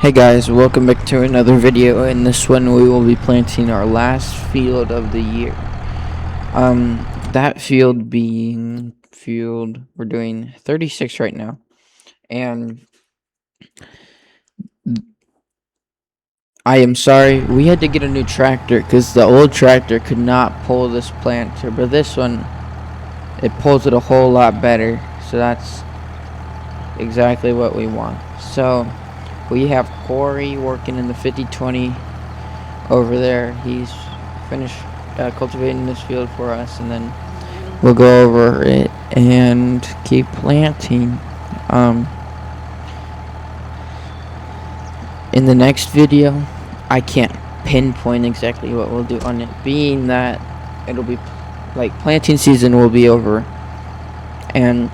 Hey guys, welcome back to another video. In this one we will be planting our last field of the year. That field being we're doing 36 right now. And I am sorry, we had to get a new tractor because the old tractor could not pull this planter, but this one, it pulls it a whole lot better. So that's exactly what we want. So we have Corey working in the 50-20 over there. He's finished cultivating this field for us, and then we'll go over it and keep planting. In the next video, I can't pinpoint exactly what we'll do on it, being that it'll be like planting season will be over, and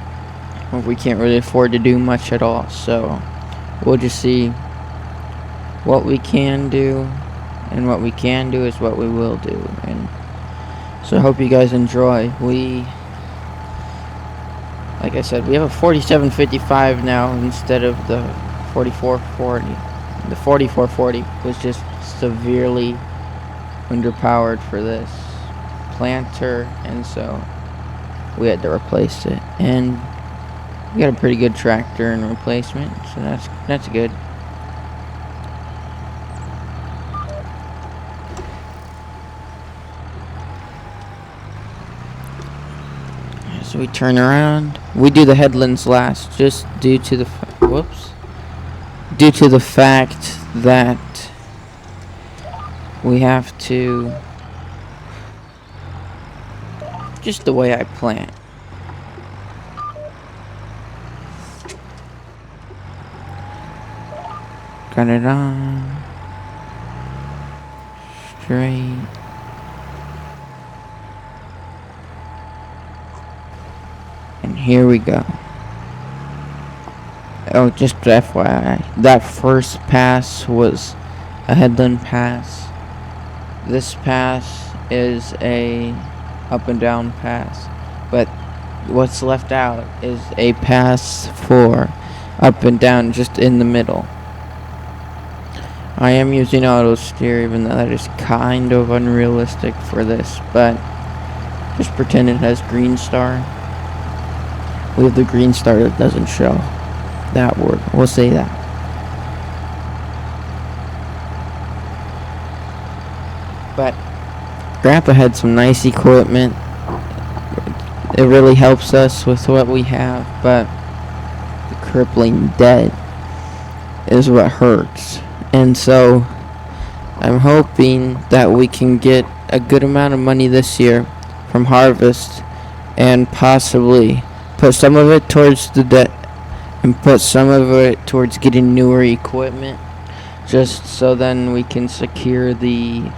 we can't really afford to do much at all. So we'll just see what we can do, and what we can do is what we will do. And so I hope you guys enjoy. Like I said, we have a 4755 now instead of the 4440. The 4440 was just severely underpowered for this planter, and so we had to replace it. And we got a pretty good tractor and replacement, so that's good. So we turn around. We do the headlands last, just due to the fact that we have to, just the way I plant. Got it on straight. And here we go. Oh, just FYI, that first pass was a headland pass. This pass is a up and down pass, but what's left out is a pass for up and down, just in the middle. I am using auto steer, even though that is kind of unrealistic for this, but just pretend it has green star. We have the green star that doesn't show that word. We'll say that. But Grandpa had some nice equipment. It really helps us with what we have, but the crippling debt is what hurts. And so I'm hoping that we can get a good amount of money this year from harvest, and possibly put some of it towards the debt and put some of it towards getting newer equipment, just so then we can secure the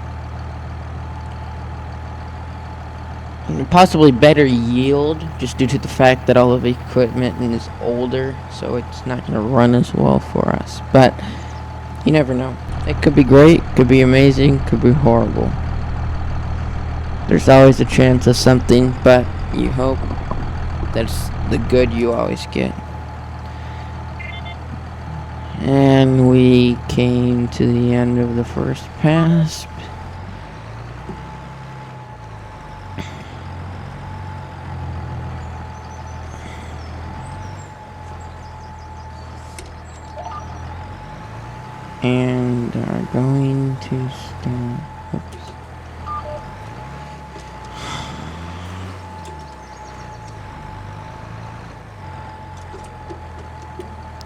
possibly better yield, just due to the fact that all of the equipment is older, so it's not going to run as well for us. But you never know. It could be great, could be amazing, could be horrible. There's always a chance of something, but you hope that's the good you always get. And we came to the end of the first pass. And are going to start. Oops.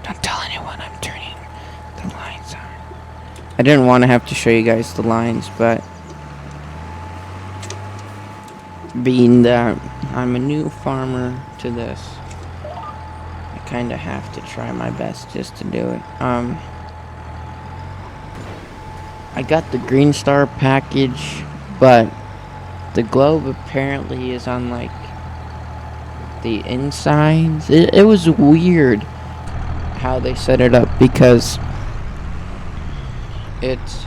Don't tell anyone I'm turning the lines on. I didn't want to have to show you guys the lines, but being that I'm a new farmer to this, I kind of have to try my best just to do it. I got the Green Star package, but the globe apparently is on like the insides. It was weird how they set it up, because it's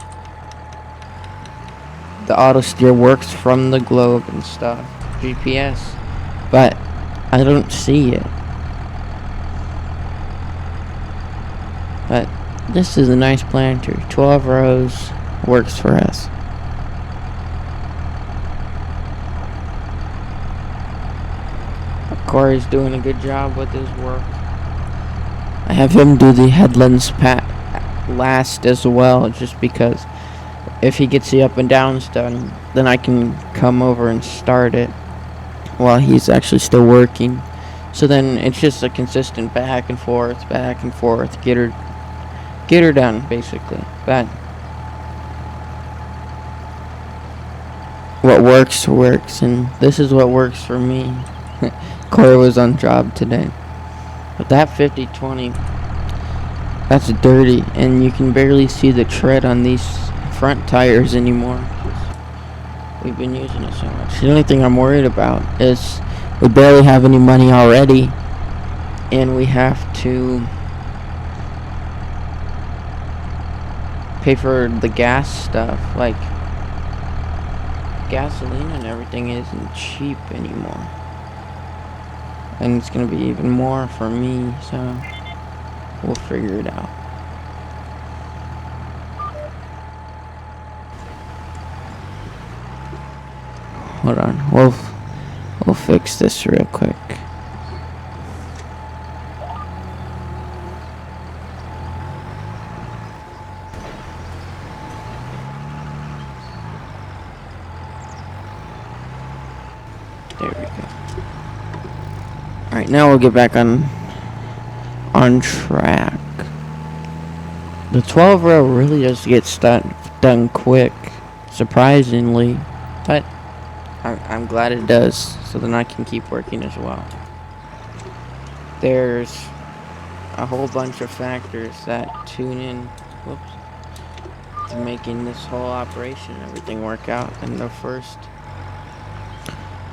the auto steer works from the globe and stuff, GPS, but I don't see it. But This is a nice planter. 12 rows works for us. Corey's doing a good job with his work. I have him do the headlands last as well, just because if he gets the up and downs done, then I can come over and start it while he's actually still working. So then it's just a consistent back and forth, get her done, basically. But what works, and this is what works for me. Corey was on job today. But that 50/20, that's dirty, and you can barely see the tread on these front tires anymore. We've been using it so much. The only thing I'm worried about is we barely have any money already, and we have to pay for the gas stuff. Like, gasoline and everything isn't cheap anymore. And it's going to be even more for me, so we'll figure it out. Hold on, we'll fix this real quick. There we go. Alright, now we'll get back on track. The 12 row really does get done quick, surprisingly, but I'm glad it does, so then I can keep working as well. There's a whole bunch of factors that tune in to making this whole operation and everything work out, and the first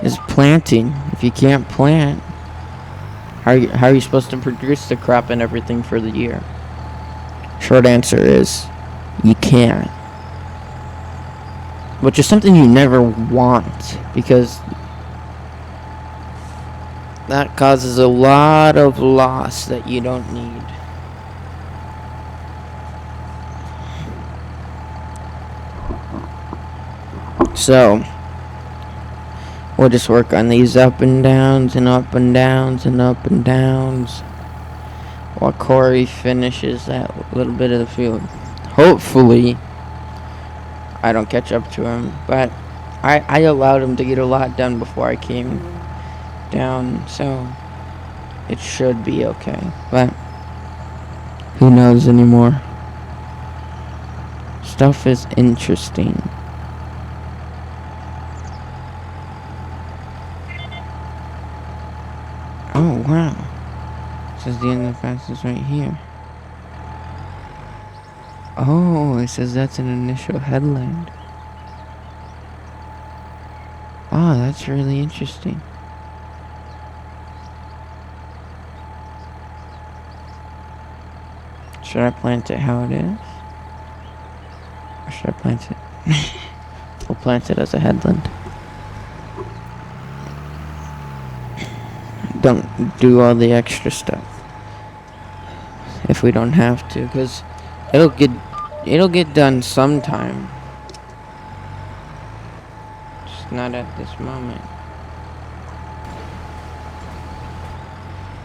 is planting. If you can't plant, how are you supposed to produce the crop and everything for the year? Short answer is you can't. Which is something you never want, because that causes a lot of loss that you don't need. So we'll just work on these up and downs and up and downs and up and downs while Corey finishes that little bit of the field. Hopefully I don't catch up to him, but I allowed him to get a lot done before I came down, so it should be okay. But who knows anymore? Stuff is interesting. Oh wow. It says the end of the fastest right here. Oh, it says that's an initial headland. Oh, that's really interesting. Should I plant it how it is? Or should I plant it? We'll plant it as a headland. Don't do all the extra stuff if we don't have to, because it'll get done sometime. Just not at this moment.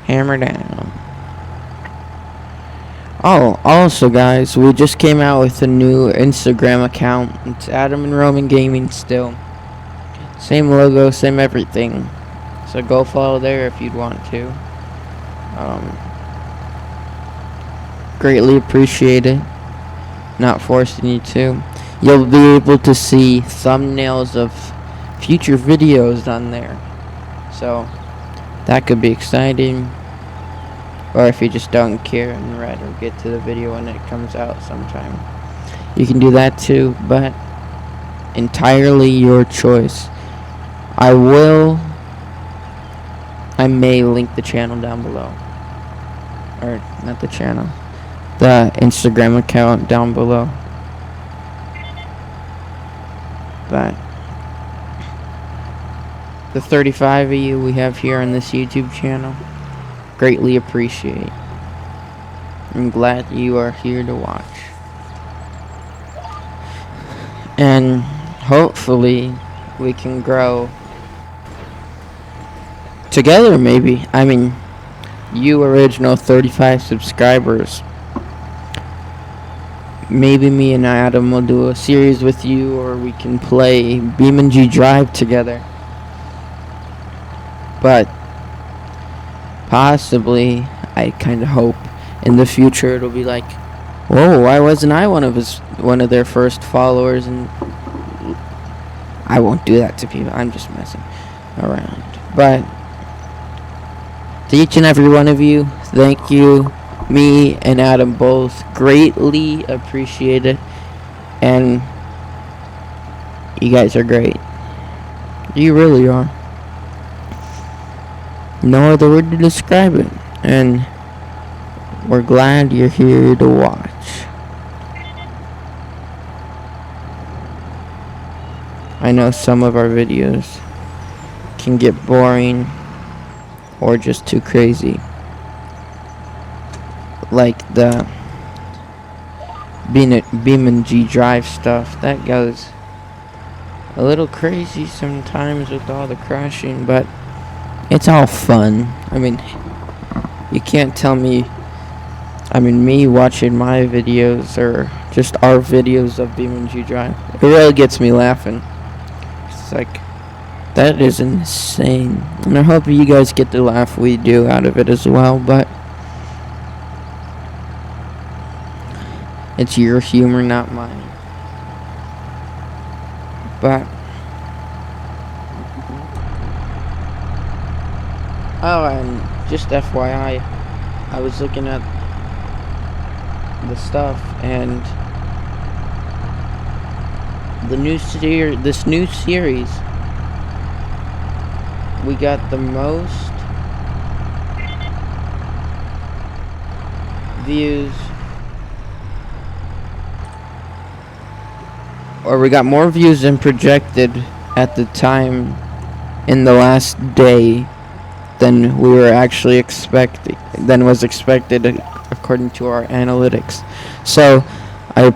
Hammer down. Oh, also guys, we just came out with a new Instagram account. It's Adam and Roman Gaming still. Same logo, same everything. So go follow there if you'd want to. Greatly appreciate it. Not forcing you to. You'll be able to see thumbnails of future videos on there. So that could be exciting. Or if you just don't care and rather get to the video when it comes out sometime, you can do that too, but entirely your choice. I may link the channel down below. Or not the channel, the Instagram account down below. But the 35 of you we have here on this YouTube channel, greatly appreciate. I'm glad you are here to watch. And hopefully we can grow together, maybe. I mean, you original 35 subscribers. Maybe me and Adam will do a series with you, or we can play BeamNG Drive together. But possibly, I kind of hope in the future it'll be like, whoa, why wasn't I one of their first followers? And I won't do that to people. I'm just messing around. But to each and every one of you, thank you. Me and Adam both greatly appreciate it, and you guys are great. You really are. No other word to describe it. And we're glad you're here to watch. I know some of our videos can get boring or just too crazy. Like the BeamNG Drive stuff, that goes a little crazy sometimes with all the crashing, but it's all fun. I mean, you can't tell me, me watching my videos or just our videos of BeamNG Drive, it really gets me laughing. It's like, that is insane. And I hope you guys get the laugh we do out of it as well, but it's your humor, not mine. But oh, and just FYI, I was looking at the stuff, and this new series, we got the most views, or we got more views than projected at the time in the last day than we were actually expecting, than was expected according to our analytics. So I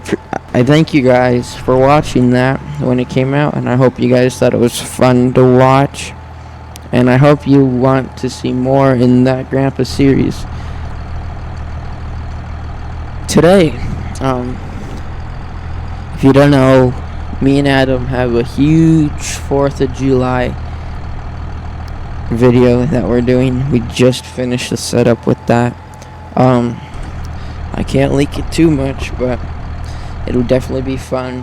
thank you guys for watching that when it came out, and I hope you guys thought it was fun to watch, and I hope you want to see more in that Grandpa series. Today, if you don't know, me and Adam have a huge 4th of July video that we're doing. We just finished the setup with that. I can't leak it too much, but it'll definitely be fun.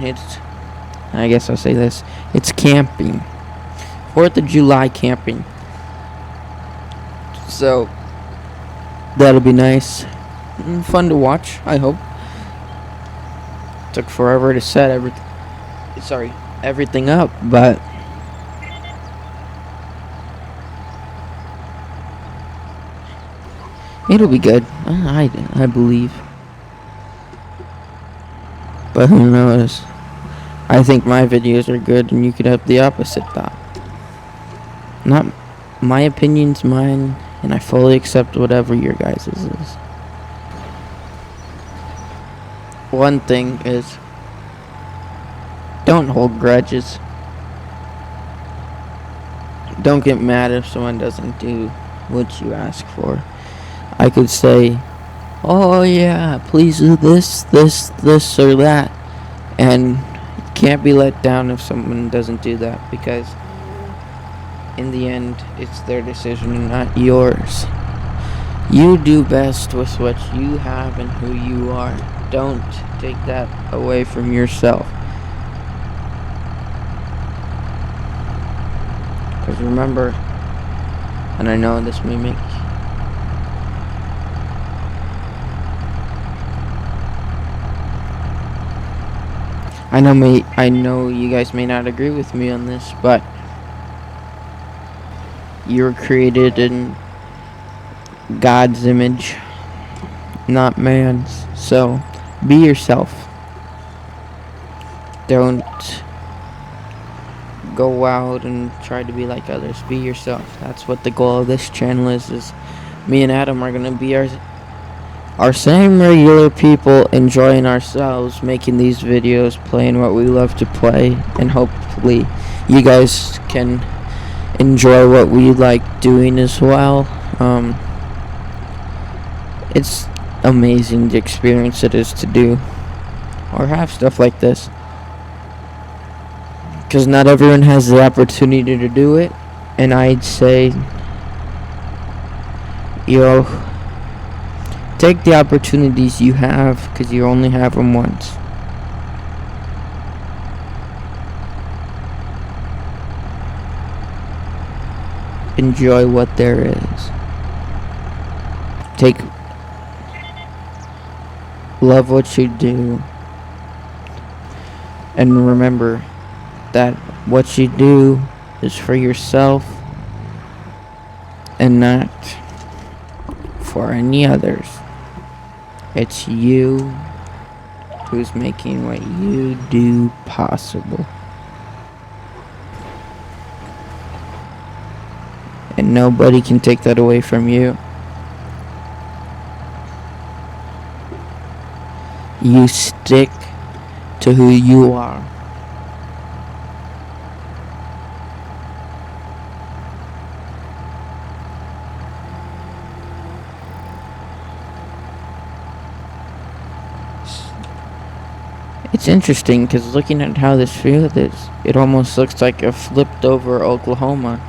I guess I'll say this, it's camping. 4th of July camping. So that'll be nice and fun to watch, I hope. Took forever to set everything up, but it'll be good. I believe. But who knows? I think my videos are good, and you could have the opposite thought. Not my opinion's mine, and I fully accept whatever your guys' is. One thing is, don't hold grudges. Don't get mad if someone doesn't do what you ask for. I could say, oh yeah, please do this, or that. And you can't be let down if someone doesn't do that, because in the end, it's their decision and not yours. You do best with what you have and who you are. Don't take that away from yourself. Because remember, and I know this may make I know you guys may not agree with me on this, but you were created in God's image, not man's. So be yourself. Don't go out and try to be like others. Be yourself. That's what the goal of this channel is me and Adam are gonna be our same regular people enjoying ourselves, making these videos, playing what we love to play, and hopefully you guys can enjoy what we like doing as well. It's amazing the experience it is to do or have stuff like this, because not everyone has the opportunity to do it, and I'd say, take the opportunities you have, because you only have them once. Enjoy what there is. Love what you do, and remember that what you do is for yourself and not for any others. It's you who's making what you do possible, and nobody can take that away from you. You stick to who you are. It's interesting because looking at how this field is, it almost looks like a flipped over Oklahoma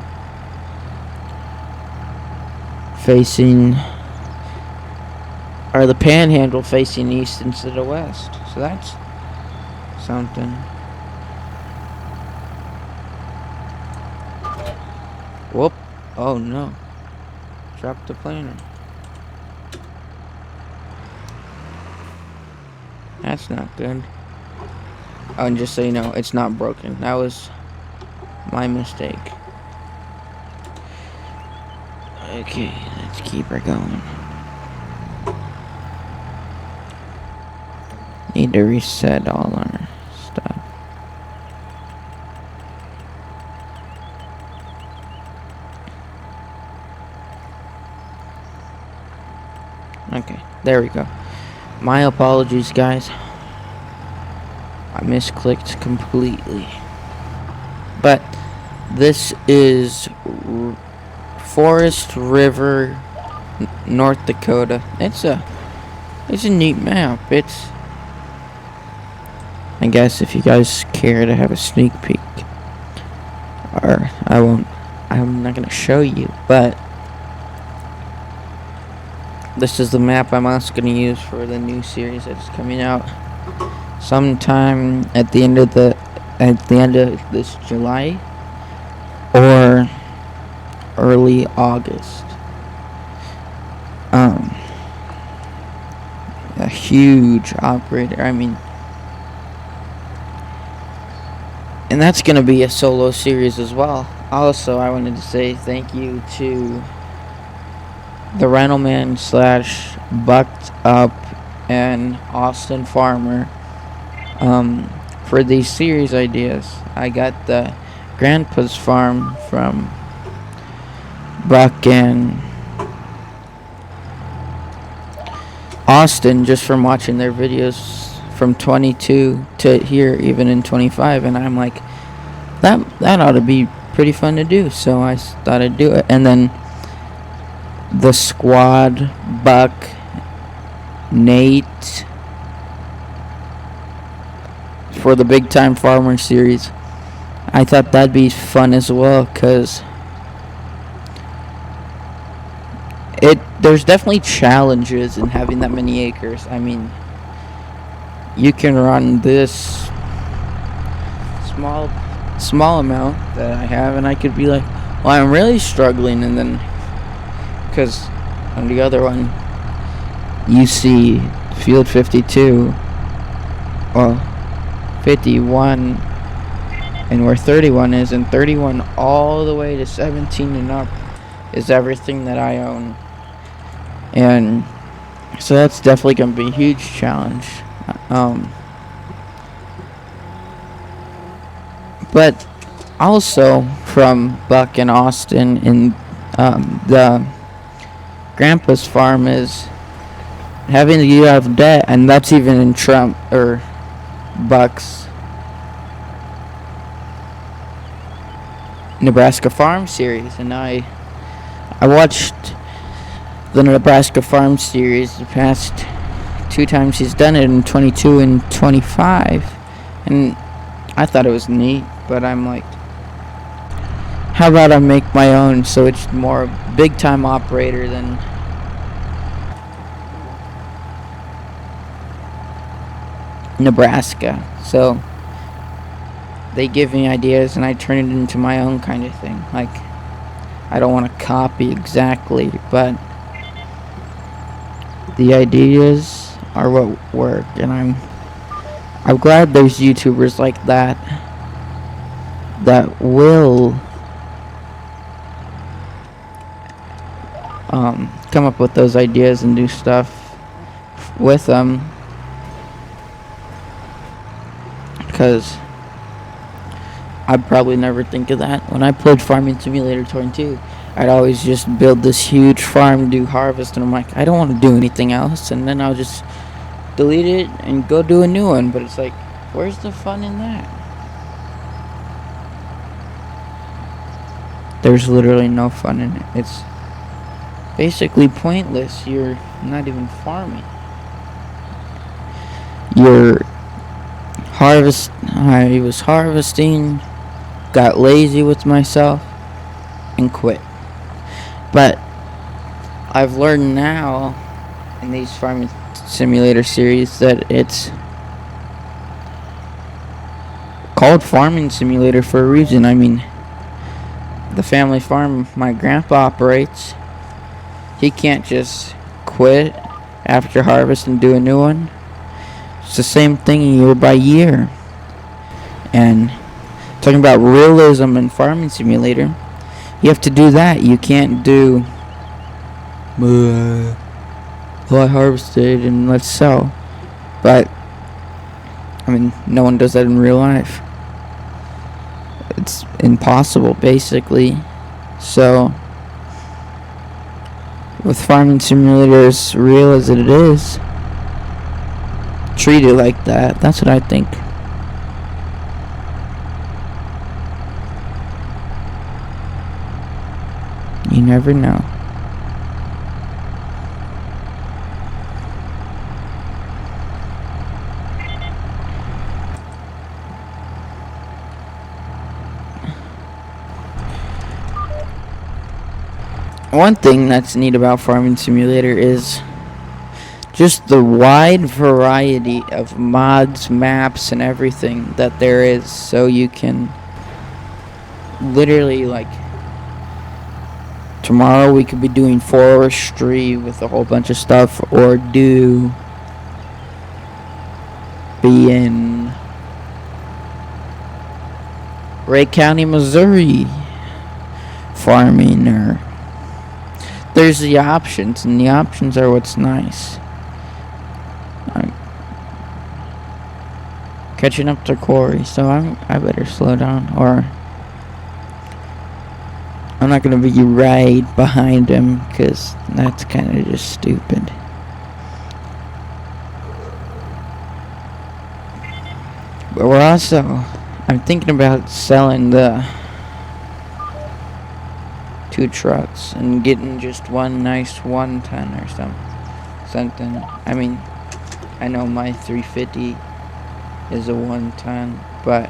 facing, or the Panhandle facing east instead of west. So that's something. Whoop. Oh no. Dropped the planner. That's not good. Oh, and just so you know, it's not broken. That was my mistake. Okay, let's keep her going. Need to reset all our stuff. Okay, there we go. My apologies, guys. I misclicked completely. But this is Forest River, North Dakota. It's a neat map. I guess if you guys care to have a sneak peek, or I'm not gonna show you, but this is the map I'm also gonna use for the new series that's coming out sometime at the end of this July or early August. A huge operator. And that's going to be a solo series as well. Also, I wanted to say thank you to the Rentalman / Bucked Up and Austin Farmer for these series ideas. I got the Grandpa's Farm from Buck and Austin just from watching their videos from 22 to here, even in 25, and I'm like, that ought to be pretty fun to do, so I thought I'd do it. And then the Squad, Buck, Nate, for the Big Time Farmer series, I thought that'd be fun as well, because there's definitely challenges in having that many acres. You can run this small amount that I have, and I could be like, well, I'm really struggling, and then because on the other one you see field 52 or 51, and where 31 is, and 31 all the way to 17 and up is everything that I own. And so that's definitely going to be a huge challenge. But also from Buck and Austin, and the Grandpa's Farm is having to get out of debt, and that's even in Trump or Buck's Nebraska Farm series. And I watched the Nebraska Farm series the past 2 times he's done it, in 22 and 25, and I thought it was neat. But I'm like, how about I make my own, so it's more big time operator than Nebraska. So they give me ideas and I turn it into my own kind of thing. Like, I don't want to copy exactly, but the ideas are what work, and I'm glad there's YouTubers like that will come up with those ideas and do stuff with them, because I'd probably never think of that. When I played Farming Simulator 22, I'd always just build this huge farm, do harvest, and I'm like, I don't want to do anything else, and then I'll just delete it and go do a new one. But it's like, where's the fun in that? There's literally no fun in it. It's basically pointless. You're not even farming. I was harvesting, got lazy with myself, and quit. But I've learned now in these Farming Simulator series that it's called Farming Simulator for a reason. I mean, the family farm my grandpa operates, he can't just quit after harvest and do a new one. It's the same thing year by year. And talking about realism in Farming Simulator, you have to do that. You can't do, well, I harvested and let's sell. But, I mean, no one does that in real life. It's impossible, basically. So, with Farming Simulator, as real as it is, treat it like that. That's what I think. You never know. One thing that's neat about Farming Simulator is just the wide variety of mods, maps, and everything that there is. So you can literally, like, tomorrow we could be doing forestry with a whole bunch of stuff, or be in Ray County, Missouri, farming, or there's the options, and the options are what's nice. Catching up to Corey, so I better slow down, or I'm not gonna be right behind him, because that's kind of just stupid. But I'm thinking about selling the 2 trucks and getting just one nice 1-ton or something. I mean, I know my 350 is a 1-ton, but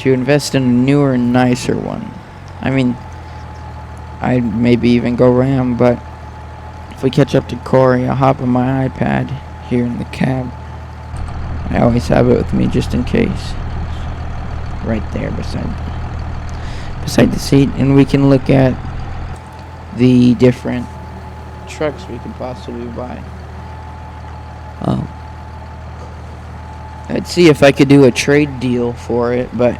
to invest in a newer, nicer one. I mean, I'd maybe even go Ram, but if we catch up to Corey, I'll hop on my iPad here in the cab. I always have it with me just in case. Right there beside the seat, and we can look at the different trucks we could possibly buy. I'd see if I could do a trade deal for it, but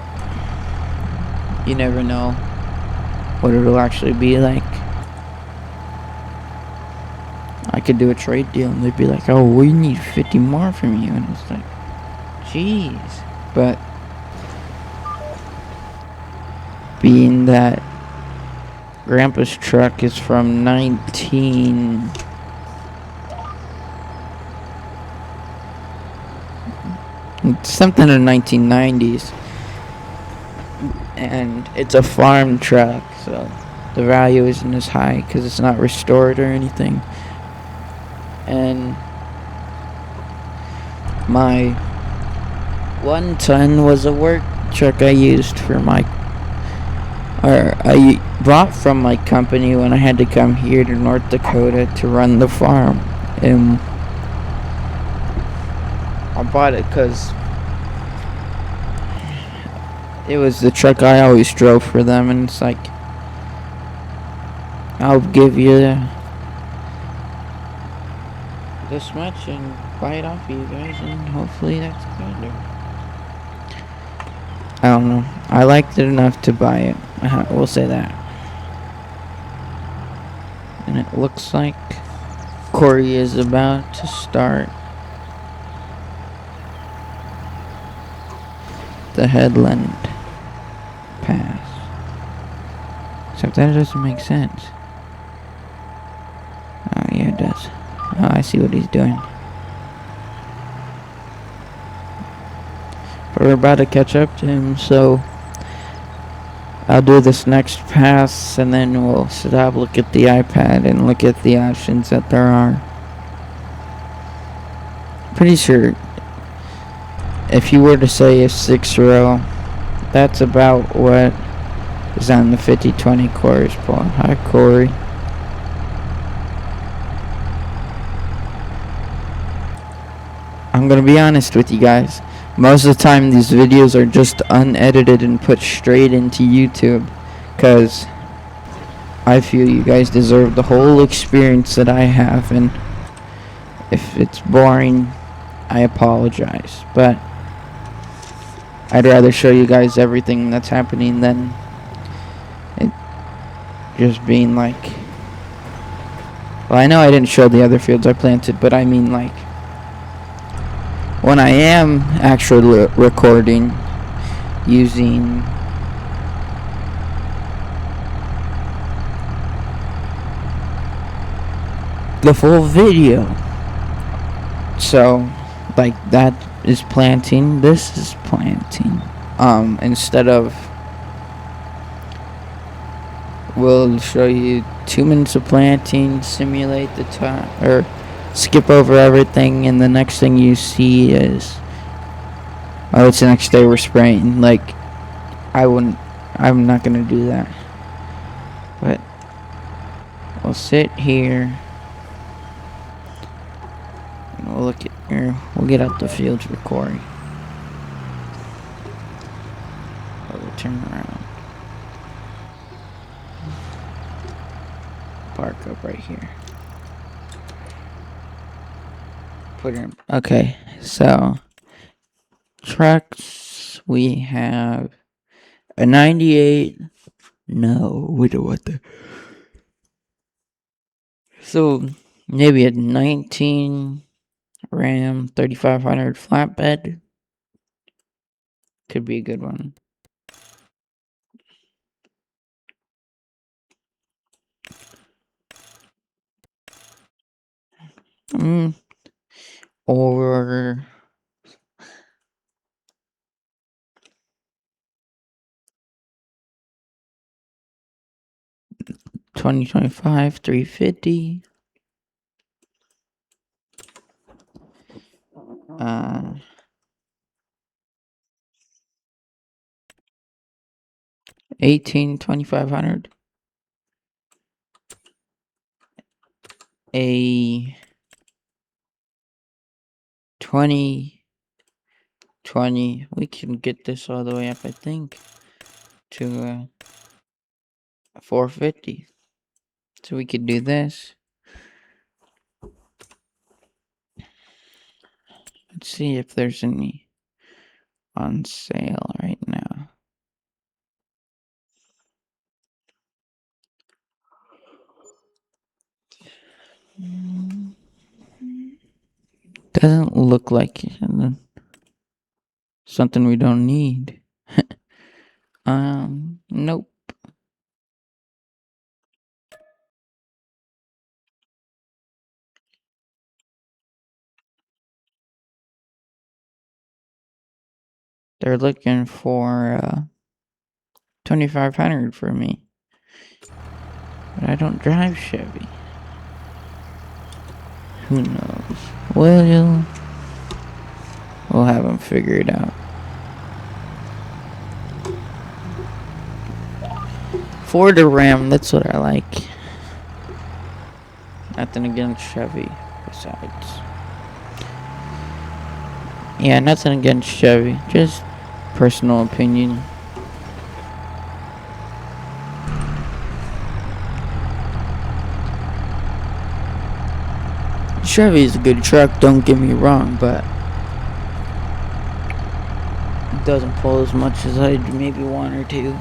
you never know what it'll actually be like. I could do a trade deal and they'd be like, oh, we need 50 more from you, and it's like, jeez. But being that Grandpa's truck is from 19... something in the 1990s. And it's a farm truck, so the value isn't as high because it's not restored or anything. And my 1-ton was a work truck I used for my, or I bought from my company when I had to come here to North Dakota to run the farm. And I bought it because it was the truck I always drove for them, and it's like, I'll give you this much and buy it off of you guys, and hopefully that's good. I don't know. I liked it enough to buy it. We'll say that. And it looks like Corey is about to start the headland pass. Except that doesn't make sense. Oh yeah, it does. Oh, I see what he's doing. But we're about to catch up to him, so I'll do this next pass, and then we'll stop, look at the iPad, and look at the options that there are. Pretty sure if you were to say a 6-row, that's about what is on the 50/20 Corey's pulling. Hi, Corey. I'm gonna be honest with you guys. Most of the time these videos are just unedited and put straight into YouTube, because I feel you guys deserve the whole experience that I have, and if it's boring, I apologize, but I'd rather show you guys everything that's happening than it just being like, well, I know I didn't show the other fields I planted, but I mean, like, when I am actually recording using the full video. So, like, that is planting, this is planting. Instead of, we'll show you 2 minutes of planting, simulate the time, or skip over everything, and the next thing you see is, oh, it's the next day we're spraying. Like, I'm not gonna do that. But we'll sit here and we'll look at here. We'll get out the fields for Corey. We'll turn around. Park up right here. Put her in. Okay, so trucks, we have a 98. No, we don't want that. So maybe a 19 Ram 3500 flatbed could be a good one. Or 2025 350. 18 2500. A 20 20. We can get this all the way up, I think, to 450. So we could do this. Let's see if there's any on sale right now. Doesn't look like something we don't need. Nope. they're looking for 2,500 for me. But I don't drive Chevy. Who knows? We'll have them figure it out. Ford or Ram, that's what I like. Nothing against Chevy, besides. Yeah, nothing against Chevy, just personal opinion. Chevy's a good truck, don't get me wrong, but it doesn't pull as much as I'd maybe want or two.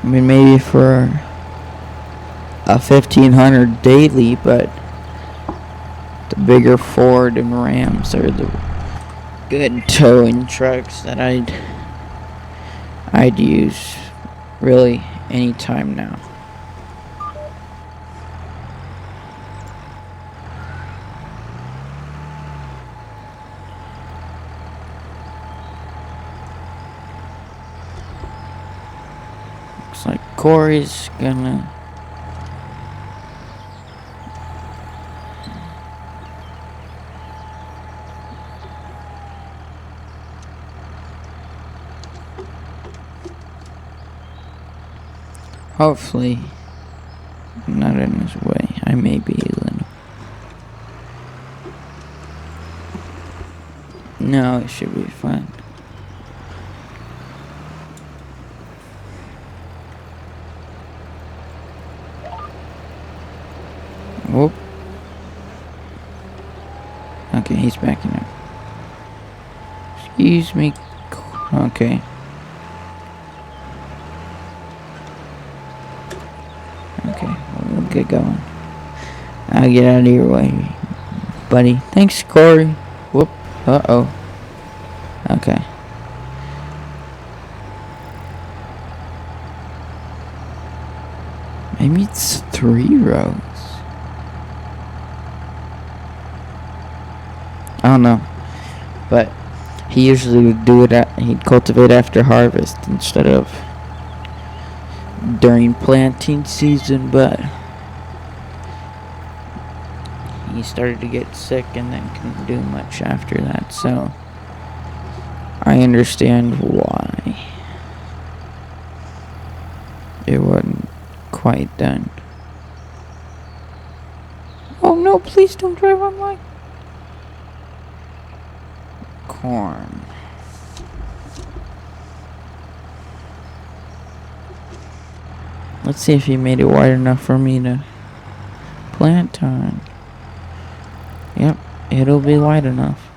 I mean, maybe for a 1,500 daily, but the bigger Ford and Rams are the good towing trucks that I'd use really anytime now. Looks like Corey's gonna hopefully not in his way. I may be a little. No, it should be fine. Whoop. Okay, he's backing up. Excuse me. Okay. Okay, we'll get going. I'll get out of your way, buddy. Thanks, Corey. Whoop. Uh-oh. Okay. Maybe it's 3 rows. I don't know. But he usually would do it he'd cultivate after harvest instead of during planting season, but he started to get sick and then couldn't do much after that, so I understand why it wasn't quite done. Oh no, please don't drive on my corn. Let's see if he made it wide enough for me to plant on. Yep, it'll be wide enough.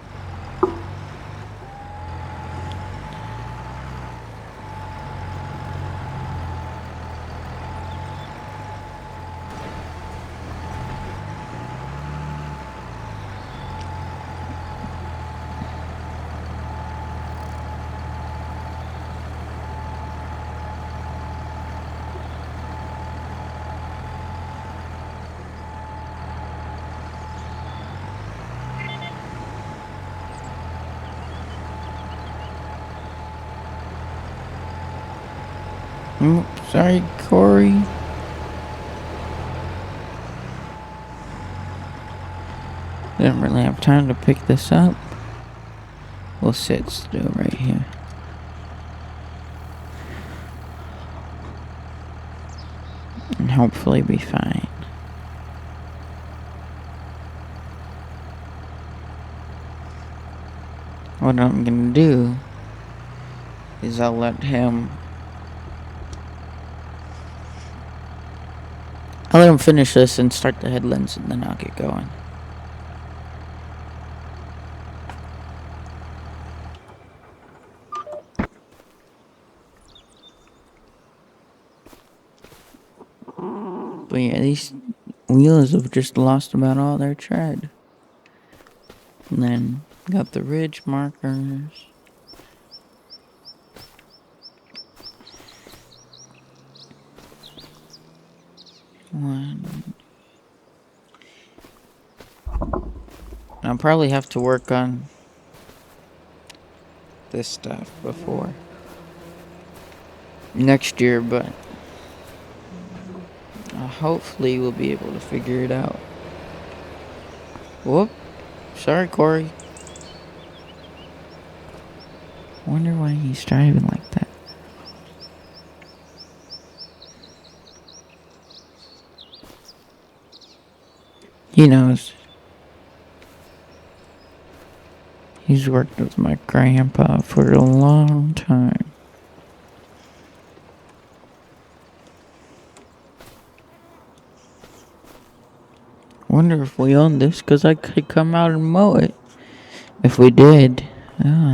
Sorry, Corey. Didn't really have time to pick this up. We'll sit still right here. And hopefully be fine. What I'm gonna do is I'll let him finish this and start the headlands, and then I'll get going. But yeah, these wheels have just lost about all their tread. And then got the ridge markers. One. I'll probably have to work on this stuff before next year, but hopefully we'll be able to figure it out. Whoop. Sorry, Corey. Wonder why he's driving like that. He knows. He's worked with my grandpa for a long time. Wonder if we own this, because I could come out and mow it. If we did.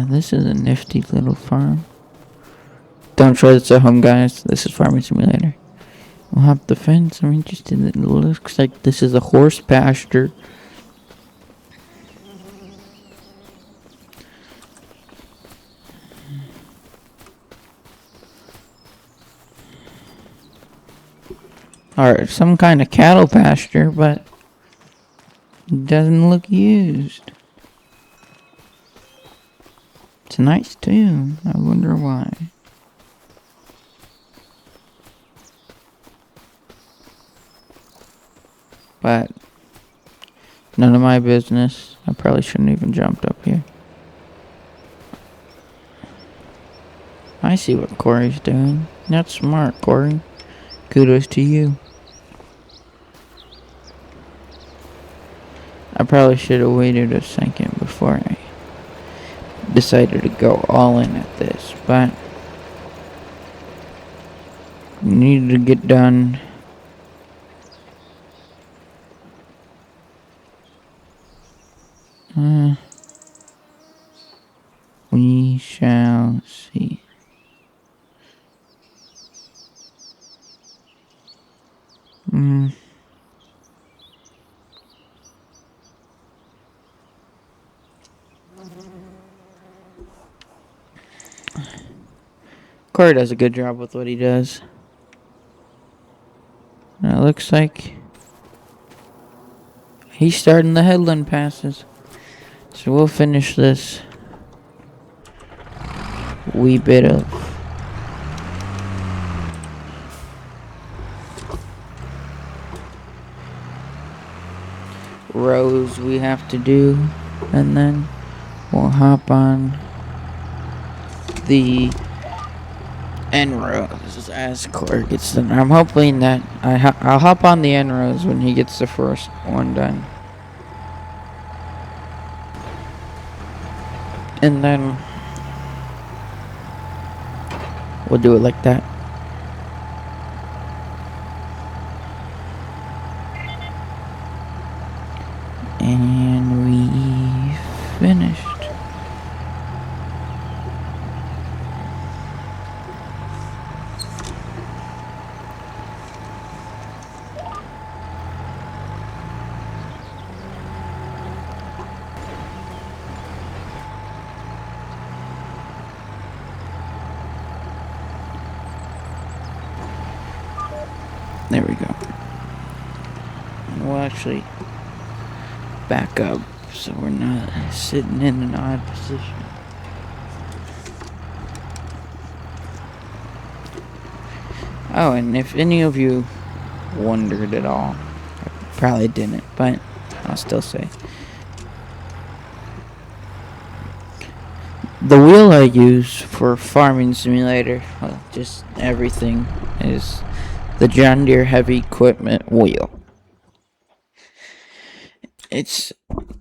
This is a nifty little farm. Don't try this at home, guys. This is Farming Simulator. We'll hop the fence. I'm interested. It looks like this is a horse pasture. Or some kind of cattle pasture, but it doesn't look used. It's nice too. I wonder why. But none of my business. I probably shouldn't even jumped up here. I see what Corey's doing. That's smart, Corey. Kudos to you. I probably should have waited a second before I decided to go all in at this, but needed to get done. We shall see. Corey does a good job with what he does. And it looks like he's starting the headland passes. So we'll finish this wee bit of rows we have to do, and then we'll hop on the end rows as Corey gets done. I'm hoping that I'll hop on the end rows when he gets the first one done. And then we'll do it like that. And we finished. There we go. We'll actually back up so we're not sitting in an odd position. Oh, and if any of you wondered at all, I probably didn't, but I'll still say. The wheel I use for Farming Simulator, well, just everything, is the John Deere Heavy Equipment wheel. It's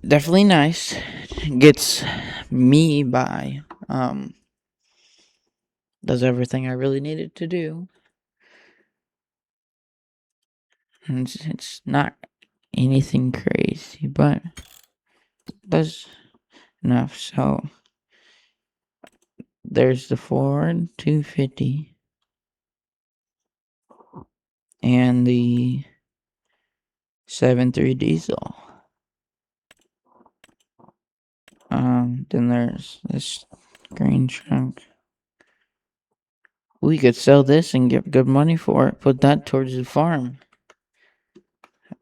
definitely nice. It gets me by. Does everything I really needed to do. And it's not anything crazy, but does enough. So there's the Ford 250 and the 7.3 diesel. Then there's this green chunk. We could sell this and get good money for it. Put that towards the farm.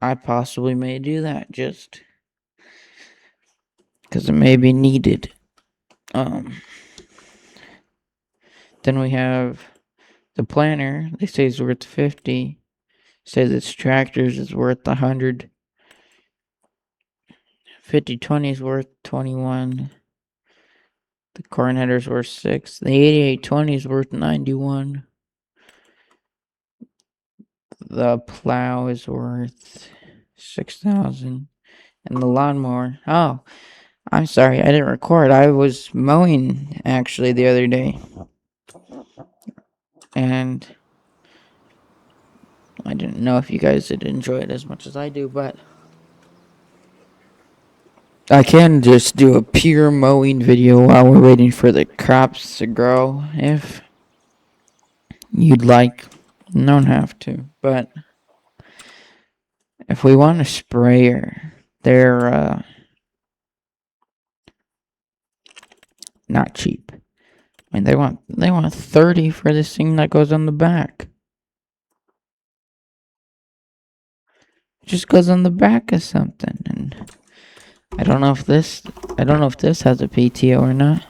I possibly may do that. Just because it may be needed. Then we have the planter. They say it's worth 50. Says its tractors is worth 100. 5020 is worth 21. The corn header's worth 6. The 8820 is worth 91. The plow is worth 6,000. And the lawnmower. Oh, I'm sorry, I didn't record. I was mowing actually the other day. And I didn't know if you guys would enjoy it as much as I do, but I can just do a pure mowing video while we're waiting for the crops to grow if you'd like. You don't have to, but if we want a sprayer, they're not cheap. I mean, they want 30 for this thing that goes on the back. It just goes on the back of something, and I don't know if this has a PTO or not.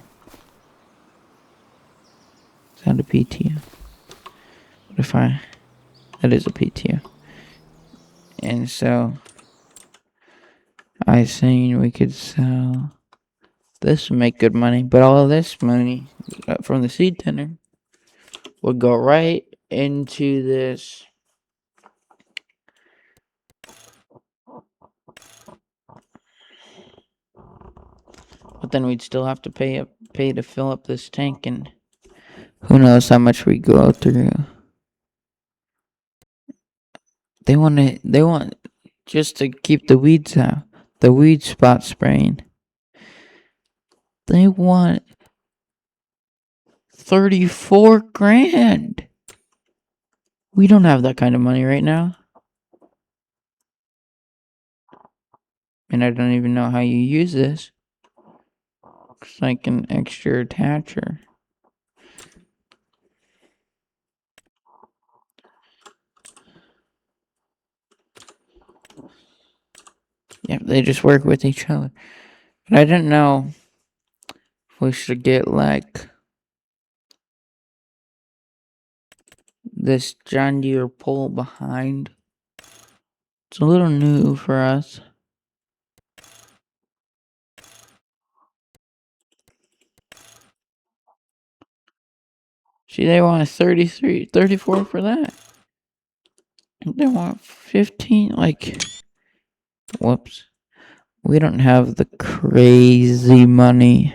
Is that a PTO? What if that is a PTO. And so I seen we could sell this and make good money, but all of this money from the seed tender would go right into this. But then we'd still have to pay to fill up this tank, and who knows how much we go through. They want just to keep the weeds out, the weed spot spraying. They want 34 grand. We don't have that kind of money right now. And I don't even know how you use this. Looks like an extra attacher. Yep, they just work with each other. But I didn't know if we should get like this John Deere pole behind. It's a little new for us. See, they want 34 for that. They want 15, like, whoops. We don't have the crazy money.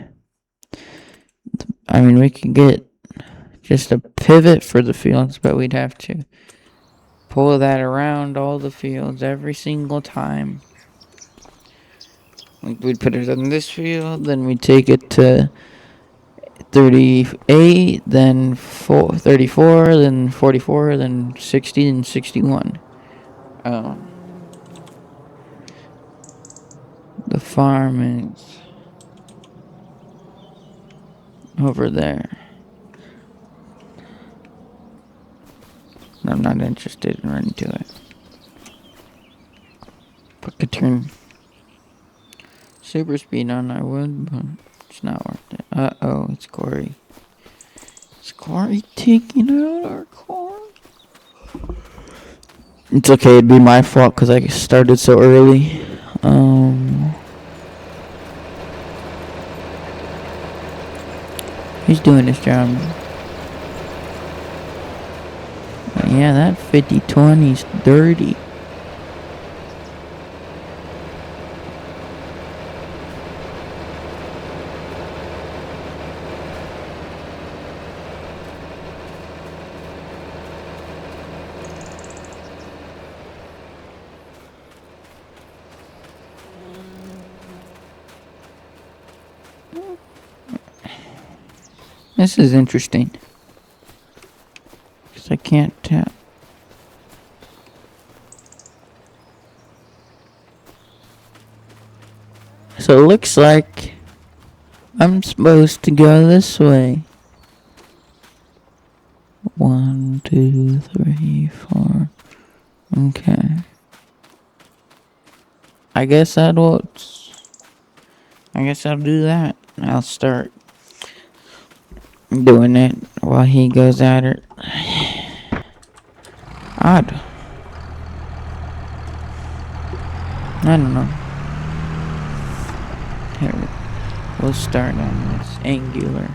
I mean, we could get just a pivot for the fields, but we'd have to pull that around all the fields every single time. We'd put it on this field, then we'd take it to 38, then 34, then 44, then 60, and 61. The farm is over there. I'm not interested in running to it. If I could turn super speed on, I would, but it's not worth it. Uh-oh, it's Corey. Is Corey taking out our car? It's okay, it'd be my fault because I started so early. He's doing his job. Yeah, that 50-20's dirty. This is interesting. Because I can't tell. So it looks like I'm supposed to go this way. 1, 2, 3, 4. Okay. I guess that was I guess I'll do that. I'll start doing it while he goes at it. Odd. I don't know. Here, we'll start on this Angular.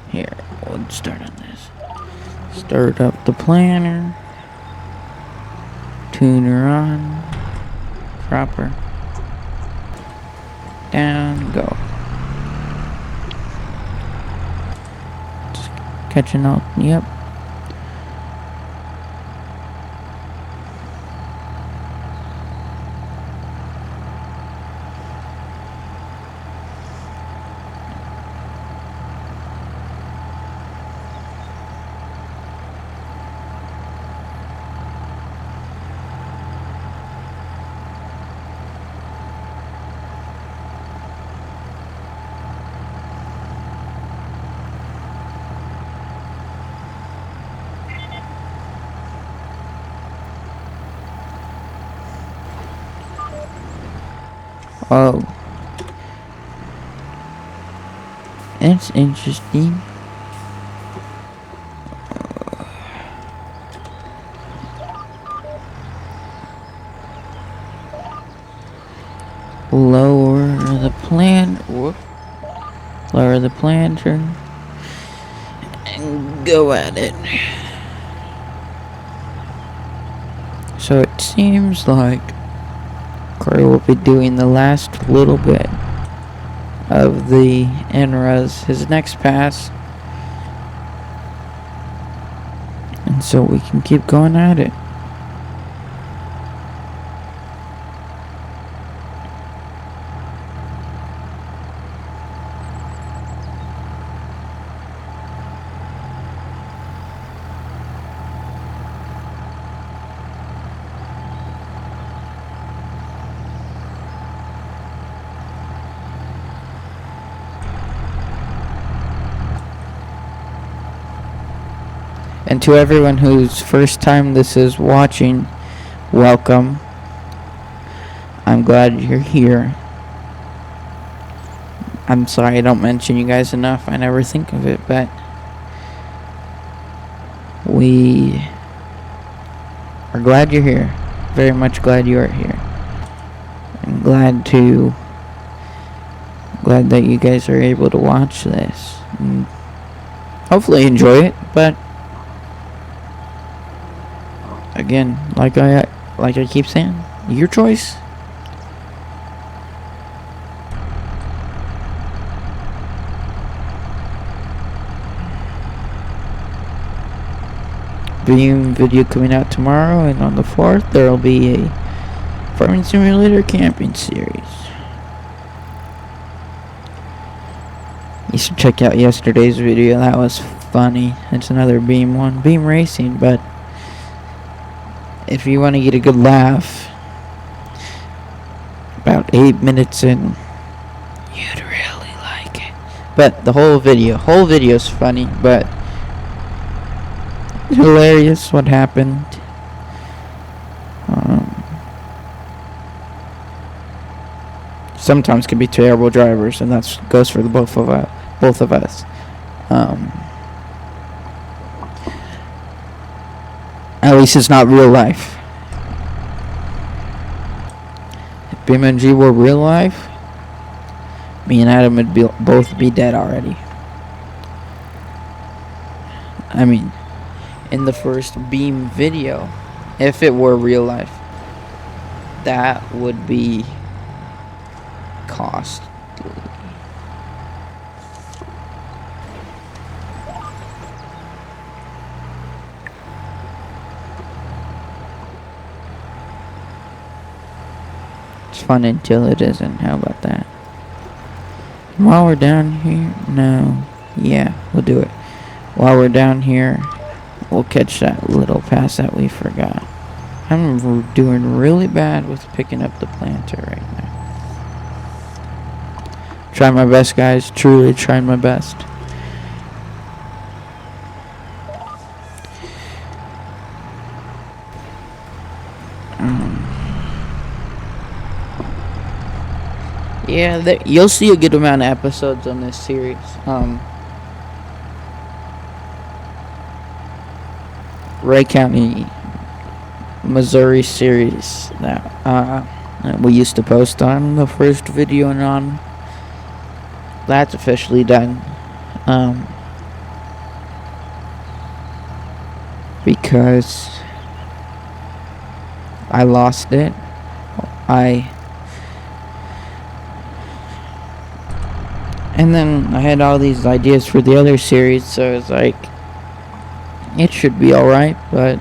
Here, we'll start on this. Start up the planner. Tuner on. Proper. Down, go. Just catching up. Yep. Oh. That's interesting. Lower the lower the planter and go at it. So it seems like Corey will be doing the last little bit of the NRES, his next pass, and so we can keep going at it. And to everyone whose first time this is watching, welcome. I'm glad you're here. I'm sorry I don't mention you guys enough. I never think of it, but we are glad you're here. Very much glad you are here. I'm glad that you guys are able to watch this. And hopefully enjoy it, but again, like I keep saying, your choice. Beam video coming out tomorrow, and on the 4th there will be a Farming Simulator camping series. You should check out yesterday's video. That was funny. It's another Beam one, Beam Racing, but if you want to get a good laugh, about 8 minutes in, you'd really like it. But the whole video's funny, but hilarious what happened. Sometimes can be terrible drivers, and that goes for the both of us. At least it's not real life. If BeamNG were real life, me and Adam would both be dead already. I mean, in the first Beam video, if it were real life, that would be costly. It's fun until it isn't. How about that? While we're down here, no, yeah, we'll do it. While we're down here, we'll catch that little pass that we forgot. I'm doing really bad with picking up the planter right now. Try my best, guys. Truly trying my best. Yeah, you'll see a good amount of episodes on this series. Ray County, Missouri series that we used to post on the first video and on. That's officially done. Because I lost it. And then I had all these ideas for the other series, so it's like, it should be alright, but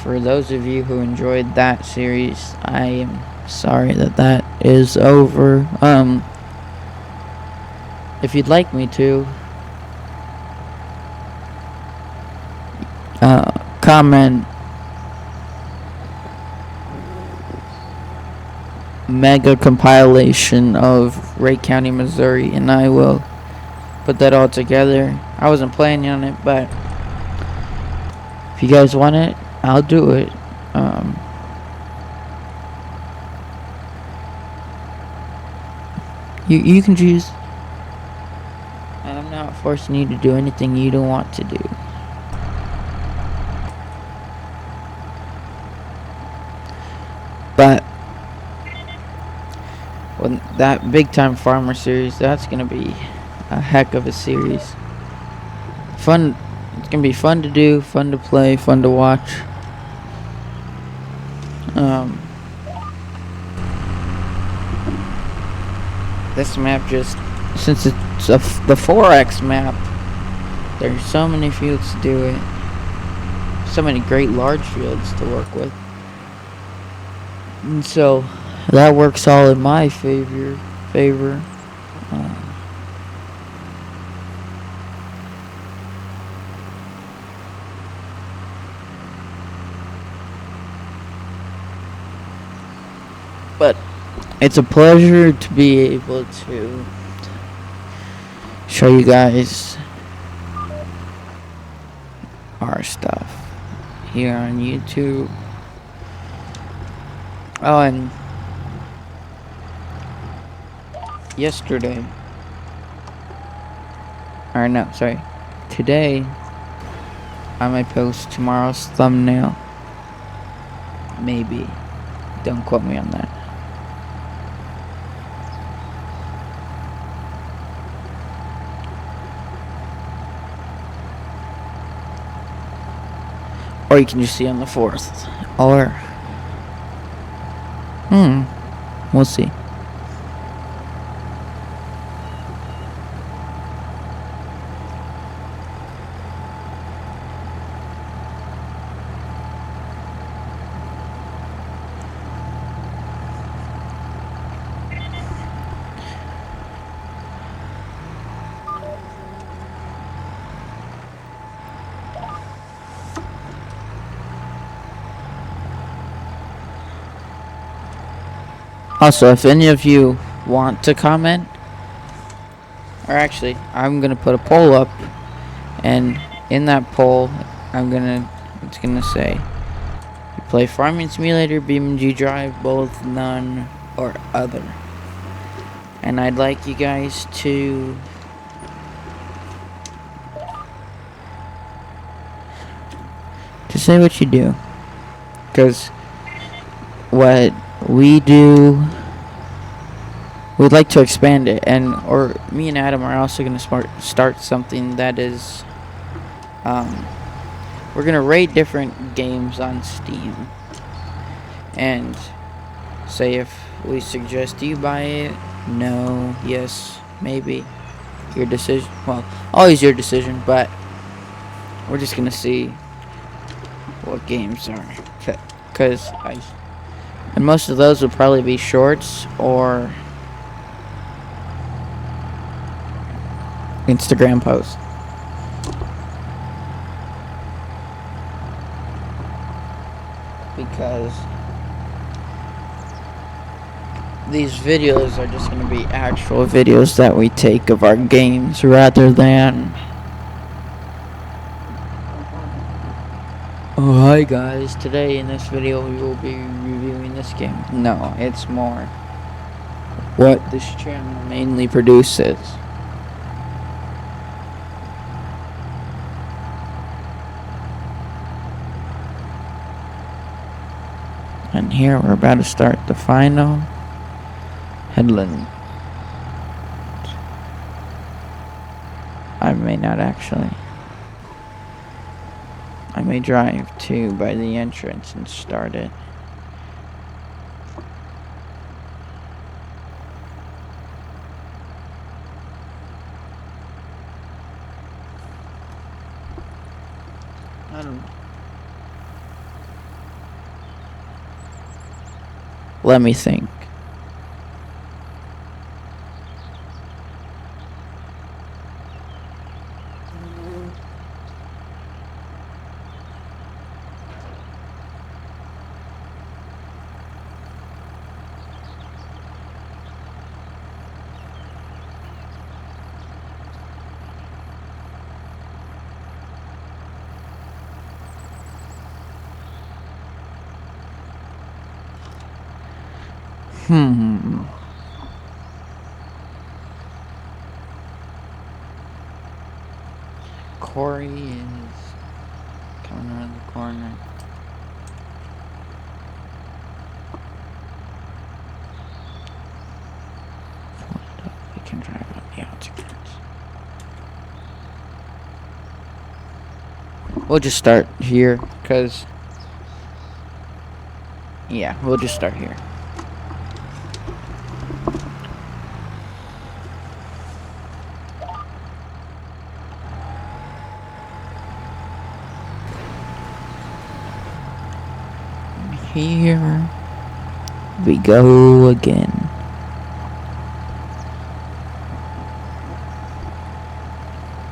for those of you who enjoyed that series, I am sorry that is over. If you'd like me to, comment mega compilation of Ray County, Missouri, and I will put that all together. I wasn't planning on it, but if you guys want it, I'll do it. You can choose. I'm not forcing you to do anything you don't want to do. But when that Big Time Farmer series, that's gonna be a heck of a series. Fun. It's gonna be fun to do, fun to play, fun to watch. This map just, since it's the 4X map, there's so many fields to do it. So many great large fields to work with. And so that works all in my favor. But it's a pleasure to be able to show you guys our stuff here on YouTube. Oh, and yesterday, or no, sorry, today, I might post tomorrow's thumbnail. Maybe. Don't quote me on that. Or you can just see on the 4th. Or we'll see. Also, if any of you want to comment, or actually, I'm gonna put a poll up, and in that poll, it's gonna say, you play Farming Simulator, BeamNG Drive, both, none, or other. And I'd like you guys to say what you do, because what we do, we'd like to expand it, or me and Adam are also going to start something that is, we're going to rate different games on Steam, and say if we suggest you buy it, no, yes, maybe, your decision. Well, always your decision, but we're just going to see what games are, because and most of those will probably be shorts or Instagram posts. Because these videos are just going to be actual videos that we take of our games rather than, oh hi guys, today in this video we will be reviewing this game. No, it's more what this channel mainly produces. And here we're about to start the final headland. I may not actually. I may drive to by the entrance and start it. I don't know. Let me think. Corey is coming around the corner. We can drive on the outskirts. We'll just start here, cause yeah, we'll just start here. Here we go again.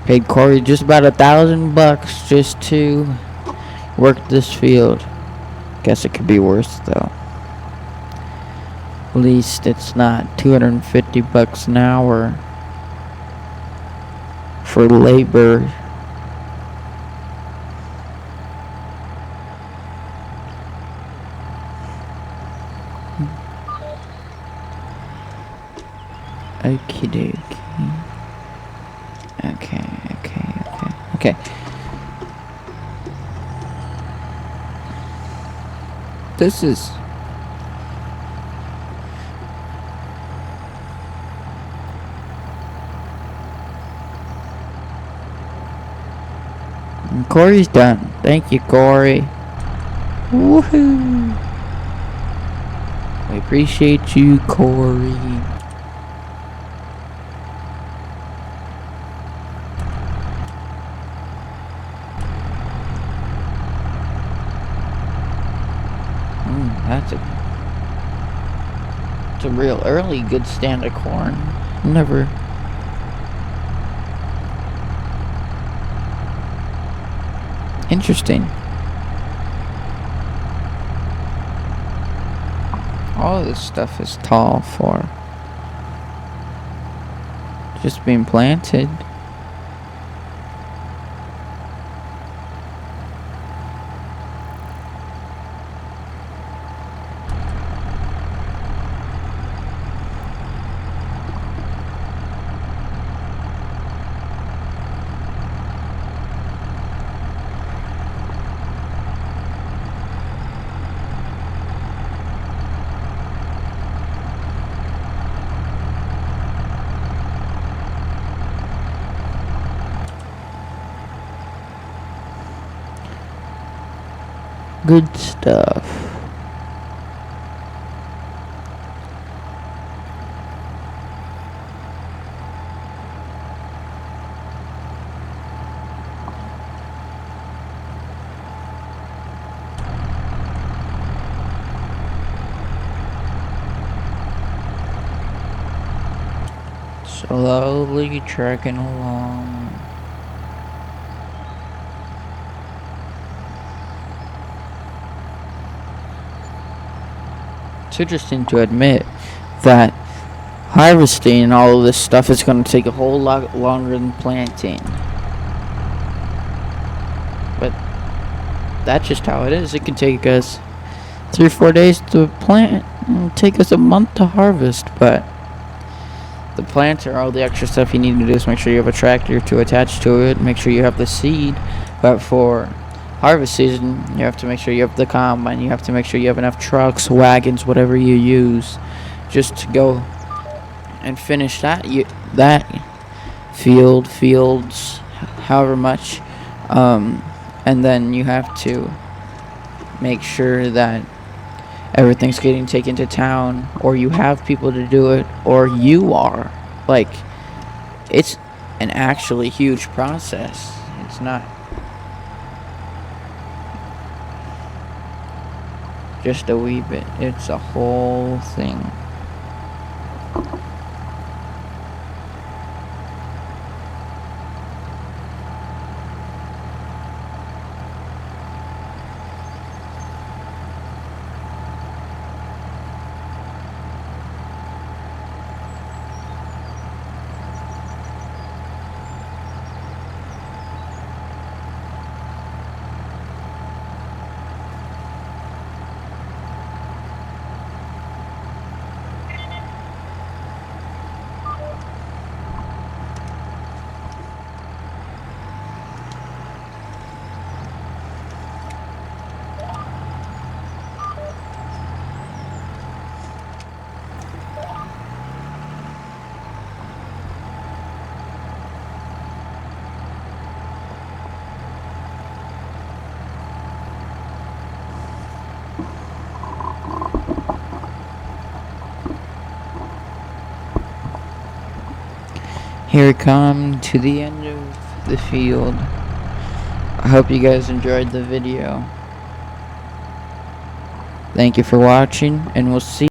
Paid Corey just about $1,000 just to work this field. Guess it could be worse though. At least it's not $250 an hour for labor. Okie dokie. Okay. This is... And Corey's done. Thank you, Corey. Woohoo! We appreciate you, Corey. It's a real early good stand of corn. Never. Interesting. All of this stuff is tall for just being planted. Good stuff. Slowly trekking along. It's interesting to admit that harvesting all of this stuff is going to take a whole lot longer than planting. But that's just how it is. It can take us 3 or 4 days to plant and take us a month to harvest, but The planter, all the extra stuff you need to do is make sure you have a tractor to attach to it, make sure you have the seed. But for harvest season, you have to make sure you have the combine, you have to make sure you have enough trucks, wagons, whatever you use, just to go and finish that fields, however much, and then you have to make sure that everything's getting taken to town, or you have people to do it, or you are. Like, it's an actually huge process. It's not just a wee bit, it's a whole thing. Here we come to the end of the field. I hope you guys enjoyed the video. Thank you for watching, and we'll see